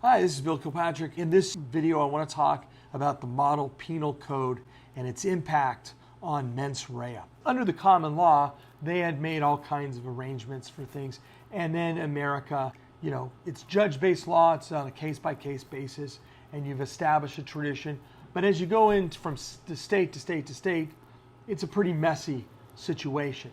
Hi, this is Bill Kilpatrick. In this video, I want to talk about the model penal code and its impact on mens rea. Under the common law, they had made all kinds of arrangements for things. And then America, it's judge-based law. It's on a case-by-case basis, and you've established a tradition. But as you go in from state to state to state, it's a pretty messy situation.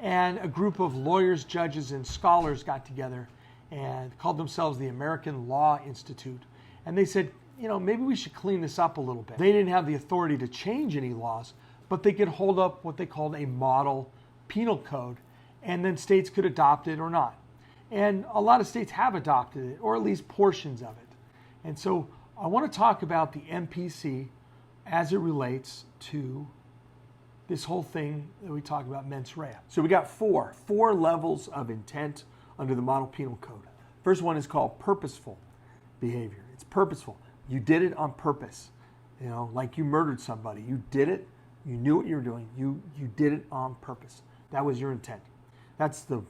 And a group of lawyers, judges, and scholars got together and called themselves the American Law Institute. And they said, maybe we should clean this up a little bit. They didn't have the authority to change any laws, but they could hold up what they called a model penal code, and then states could adopt it or not. And a lot of states have adopted it, or at least portions of it. And so I want to talk about the MPC as it relates to this whole thing that we talk about, mens rea. So we got four levels of intent under the model penal code. First one is called purposeful behavior. It's purposeful. You did it on purpose. Like you murdered somebody. You did it. You knew what you were doing. You did it on purpose. That was your intent. That's the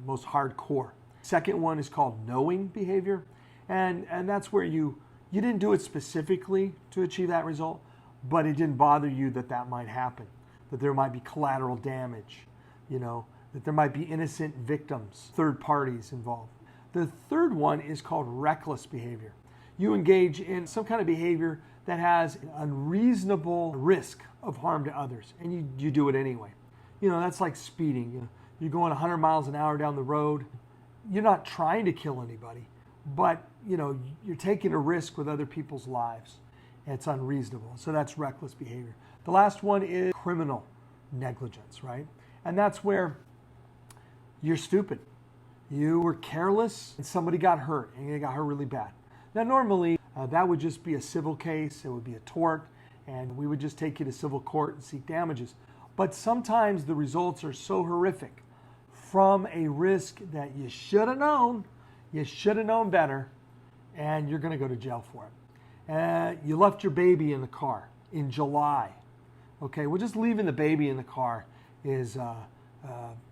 most hardcore. Second one is called knowing behavior. And that's where you didn't do it specifically to achieve that result, but it didn't bother you that might happen, that there might be collateral damage, that there might be innocent victims, third parties involved. The third one is called reckless behavior. You engage in some kind of behavior that has an unreasonable risk of harm to others, and you do it anyway. That's like speeding. You're going 100 miles an hour down the road. You're not trying to kill anybody, but you're taking a risk with other people's lives. It's unreasonable. So that's reckless behavior. The last one is criminal negligence, right? And that's where you're stupid. You were careless and somebody got hurt, and they got hurt really bad. Now, normally, that would just be a civil case. It would be a tort, and we would just take you to civil court and seek damages. But sometimes the results are so horrific from a risk that you should have known better, and you're going to go to jail for it. You left your baby in the car in July. Okay, well, just leaving the baby in the car is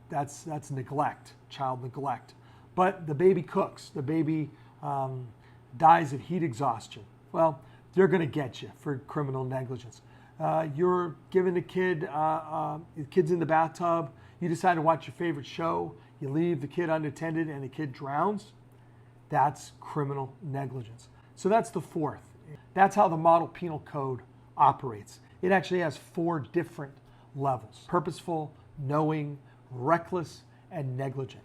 that's neglect, child neglect. But the baby cooks. The baby dies of heat exhaustion. Well, they're going to get you for criminal negligence. You're giving the kid's in the bathtub. You decide to watch your favorite show. You leave the kid unattended and the kid drowns. That's criminal negligence. So that's the fourth. That's how the model penal code operates. It actually has 4 different levels: purposeful, knowing, reckless, and negligent.